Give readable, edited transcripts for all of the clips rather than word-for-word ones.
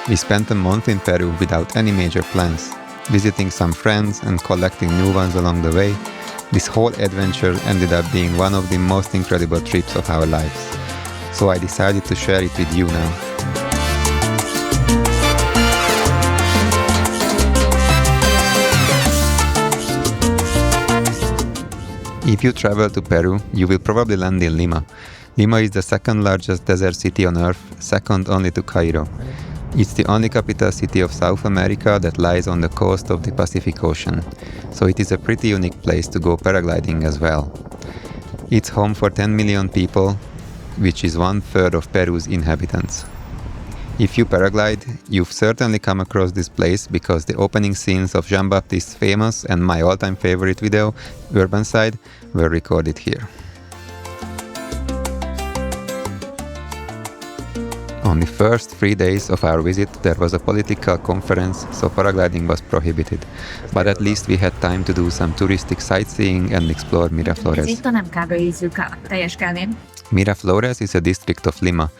We spent a month in Peru without any major plans, visiting some friends and collecting new ones along the way. This whole adventure ended up being one of the most incredible trips of our lives. So I decided to share it with you now. If you travel to Peru, you will probably land in Lima. Lima is the second largest desert city on Earth, second only to Cairo. It's the only capital city of South America that lies on the coast of the Pacific Ocean, so it is a pretty unique place to go paragliding as well. It's home for 10 million people, which is 1/3 of Peru's inhabitants. If you paraglide, you've certainly come across this place because the opening scenes of Jean-Baptiste's famous and my all-time favorite video, Urban Side, were recorded here. On the first 3 days of our visit, there was a political conference, so paragliding was prohibited. But at least we had time to do some touristic sightseeing and explore Miraflores. Miraflores is a district of Lima,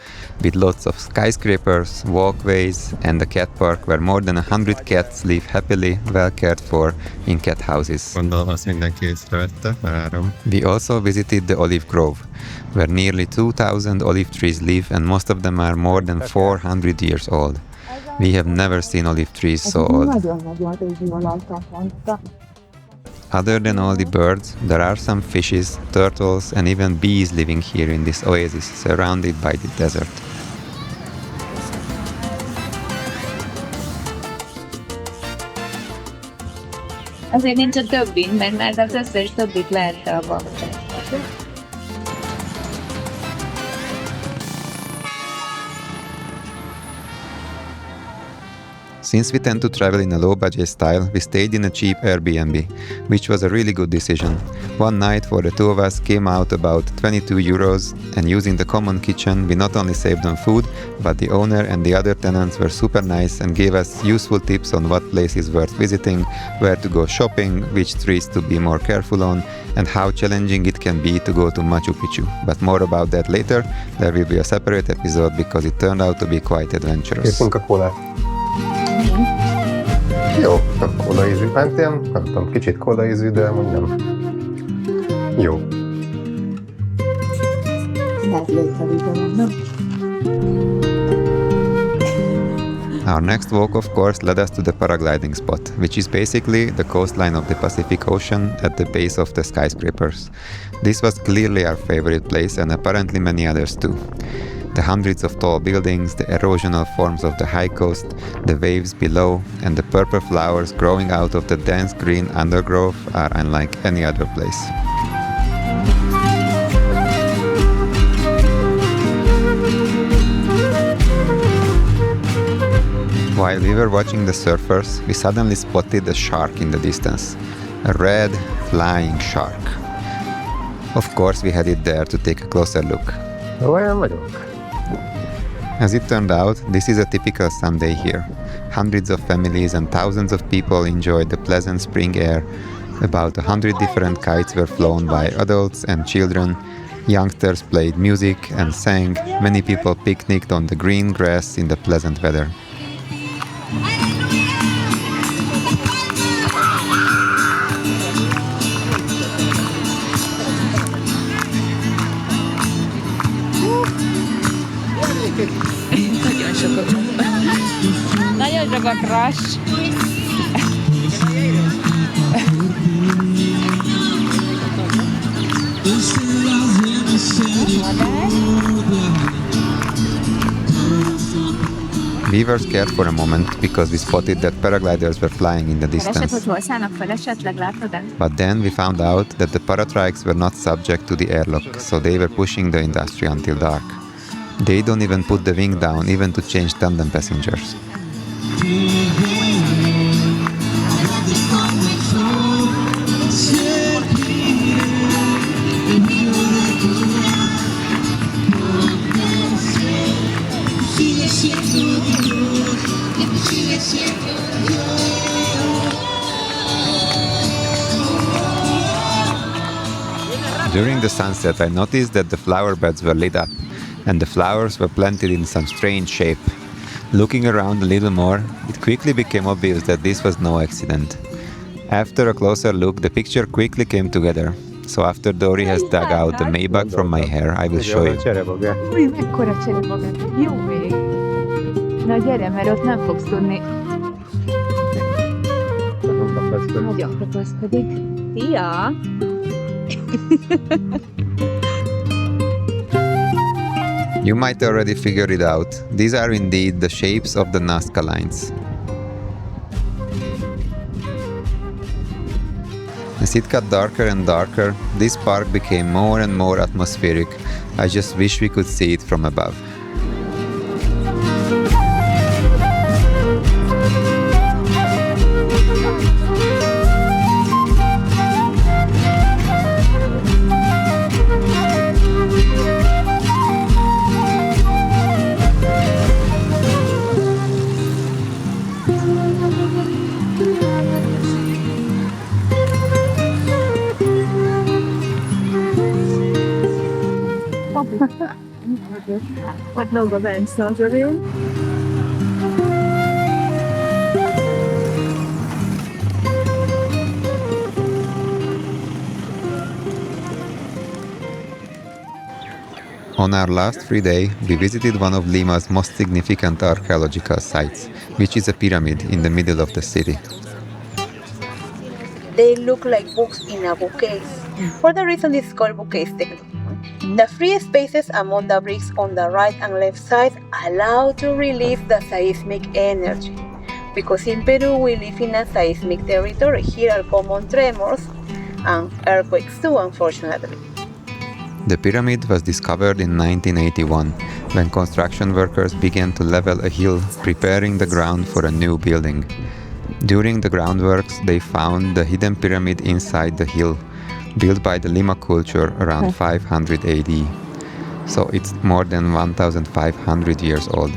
with lots of skyscrapers, walkways, and a cat park where more than 100 cats live happily, well cared for, in cat houses. We also visited the olive grove, where nearly 2,000 olive trees live and most of them are more than 400 years old. We have never seen olive trees so old. Other than all the birds, there are some fishes, turtles, and even bees living here in this oasis, surrounded by the desert. Azért nincs a többin, mert már az összes többit lehette a bank. Since we tend to travel in a low-budget style, we stayed in a cheap Airbnb, which was a really good decision. One night for the two of us came out about 22 euros, and using the common kitchen, we not only saved on food, but the owner and the other tenants were super nice and gave us useful tips on what places worth visiting, where to go shopping, which trees to be more careful on, and how challenging it can be to go to Machu Picchu. But more about that later. There will be a separate episode because it turned out to be quite adventurous. Jó, kólaízű. Hát ilyen, nem tudom, kicsit kólaízű, de amúgy nem. Jó. Our next walk, of course, led us to the paragliding spot, which is basically the coastline of the Pacific Ocean at the base of the skyscrapers. This was clearly our favorite place and apparently many others too. The hundreds of tall buildings, the erosional forms of the high coast, the waves below, and the purple flowers growing out of the dense green undergrowth are unlike any other place. While we were watching the surfers, we suddenly spotted a shark in the distance. A red, flying shark. Of course, we headed there to take a closer look. Olyan vagyok. As it turned out, this is a typical Sunday here. Hundreds of families and thousands of people enjoyed the pleasant spring air. About 100 different kites were flown by adults and children. Youngsters played music and sang. Many people picnicked on the green grass in the pleasant weather. Nagyon sok a crush. We were scared for a moment because we spotted that paragliders were flying in the distance. But then we found out that the paratrikes were not subject to the airlock, so they were pushing the industry until dark. They don't even put the wing down, even to change tandem passengers. During the sunset, I noticed that the flower beds were lit up. and the flowers were planted in some strange shape. Looking around a little more, it quickly became obvious that this was no accident. After a closer look, the picture quickly came together. So after Dory has dug out the Maybach from my hair, I will show you. Új, mekkora cserebogár. Jó ég. Na gyere, mert ott nem fogsz tudni. Nagyon kapaszkodik. Szia! You might already figure it out. These are indeed the shapes of the Nazca lines. As it got darker and darker, this park became more and more atmospheric. I just wish we could see it from above. What logo then? Surgery? On our last free day, we visited one of Lima's most significant archaeological sites, which is a pyramid in the middle of the city. They look like books in a bookcase. For the reason it's called bookcase technique. The free spaces among the bricks on the right and left side allow to release the seismic energy. Because in Peru we live in a seismic territory, here are common tremors and earthquakes too, unfortunately. The pyramid was discovered in 1981, when construction workers began to level a hill, preparing the ground for a new building. During the groundworks, they found the hidden pyramid inside the hill, built by the Lima culture around 500 AD. So it's more than 1,500 years old.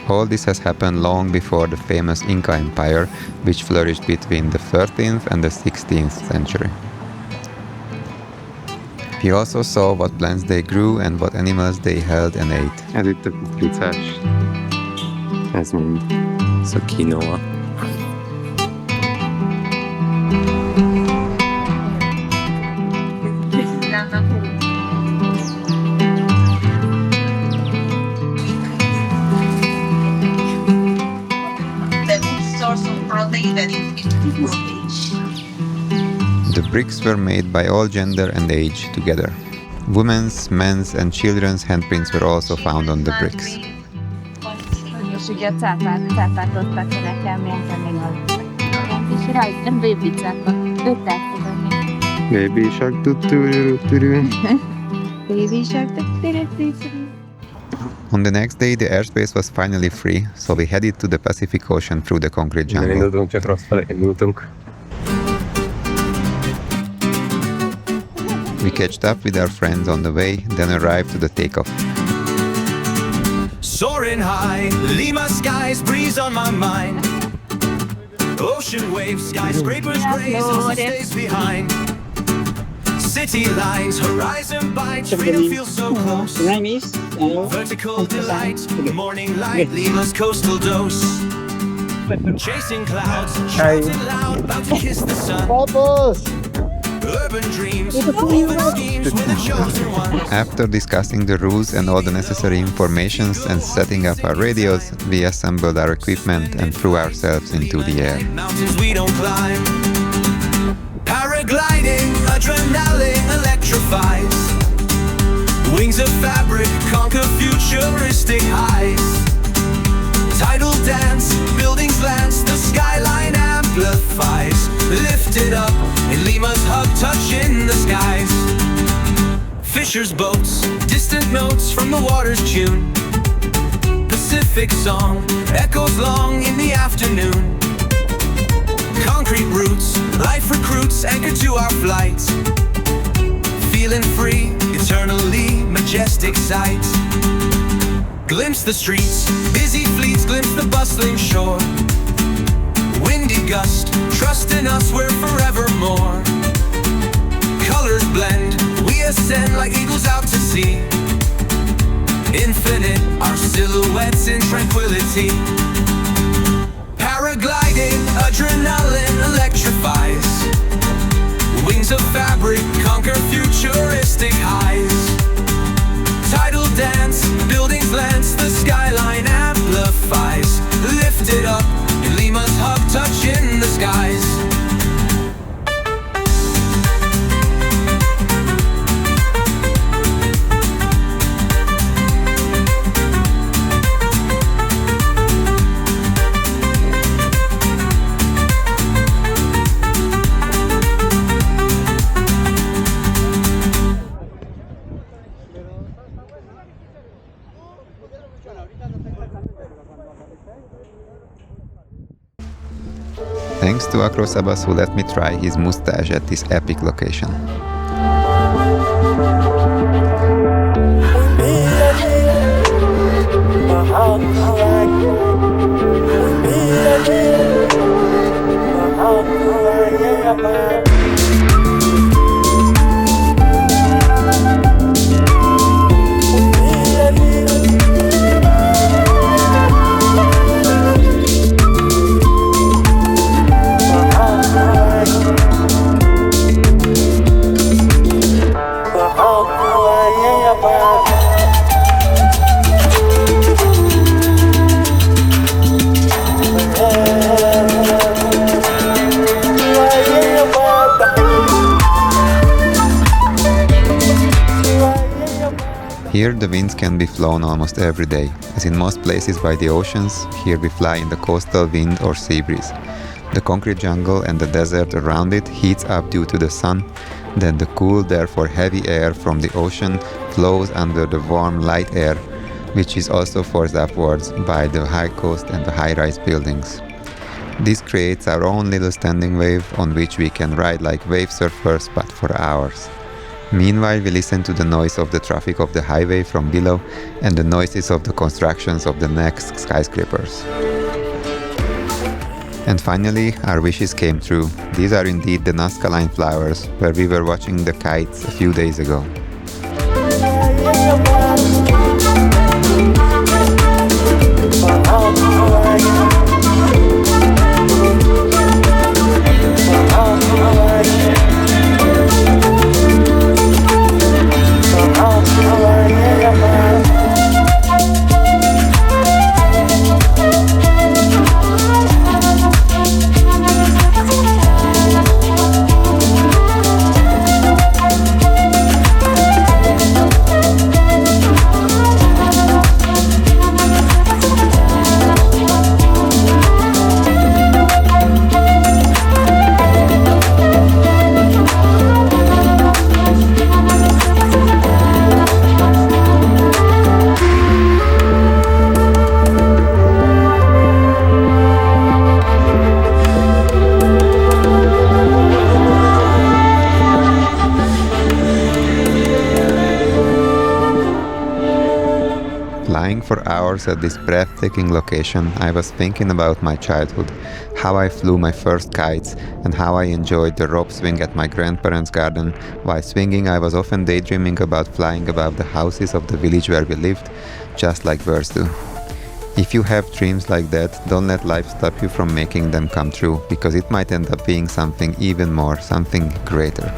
All this has happened long before the famous Inca Empire, which flourished between the 13th and the 16th century. We also saw what plants they grew and what animals they held and ate. Ez itt a kukoricás. Ez mind. Ez a quinoa. The bricks were made by all gender and age together. Women's, men's and children's handprints were also found on the bricks. És ugye a cápát adtak nekem, még az. És rajta, baby cápa. 5 társadalmi. Baby shark tu-tu-ru-tu-ru. Baby shark, tu-tu-ru-tu-ru. On the next day, the airspace was finally free, so we headed to the Pacific Ocean through the concrete Nem jungle. indultunk, csak rossz felé indultunk. We catched up with our friends on the way, then arrived to the takeoff. Soaring high, Lima skies, breeze on my mind. Ocean waves, skyscrapers graze as it stays behind. City lines, horizon bites, freedom feels so close. Vertical delight, morning light, Lima's coastal dose. Chasing clouds, shouting loud, about to kiss the sun. Urban dreams, woven schemes with the chosen ones. After discussing the rules and all the necessary informations and setting up our radios, we assembled our equipment and threw ourselves into the air. Mountains we don't climb. Paragliding, adrenaline electrifies. Wings of fabric conquer futuristic highs. Tidal dance, buildings glance, the skyline amplifies. Lifted up in Lima's hub, touching the skies. Fishers' boats, distant notes from the water's tune. Pacific song echoes long in the afternoon. Concrete roots, life recruits, anchored to our flights. Feeling free, eternally majestic sights. Glimpse the streets, busy fleets, glimpse the bustling shore. Windy gust, trust in us, we're forevermore. Colors blend, we ascend like eagles out to sea. Infinite, our silhouettes in tranquility. Paragliding, adrenaline electrifies. Wings of fabric conquer futuristic highs. Tidal dance, buildings glance, the skyline amplifies. Lifted up in Lima's hub, touching the skies. Thanks to Acrosabas who let me try his moustache at this epic location. Here the winds can be flown almost every day. As in most places by the oceans, here we fly in the coastal wind or sea breeze. The concrete jungle and the desert around it heats up due to the sun, then the cool, therefore heavy air from the ocean flows under the warm, light air, which is also forced upwards by the high coast and the high-rise buildings. This creates our own little standing wave on which we can ride like wave surfers but for hours. Meanwhile, we listen to the noise of the traffic of the highway from below and the noises of the constructions of the next skyscrapers. And finally, our wishes came true. These are indeed the Nazca line flowers, where we were watching the kites a few days ago. Flying for hours at this breathtaking location, I was thinking about my childhood, how I flew my first kites, and how I enjoyed the rope swing at my grandparents' garden. While swinging, I was often daydreaming about flying above the houses of the village where we lived, just like birds do. If you have dreams like that, don't let life stop you from making them come true, because it might end up being something even more, something greater.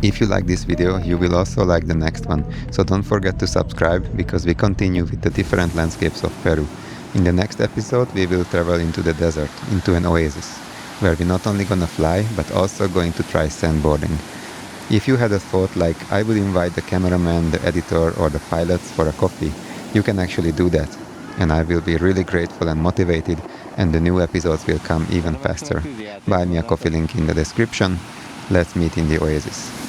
If you like this video, you will also like the next one, so don't forget to subscribe because we continue with the different landscapes of Peru. In the next episode, we will travel into the desert, into an oasis, where we're not only gonna fly, but also going to try sandboarding. If you had a thought like, I would invite the cameraman, the editor, or the pilots for a coffee, you can actually do that. And I will be really grateful and motivated, and the new episodes will come even faster. Buy me a coffee link in the description. Let's meet in the oasis.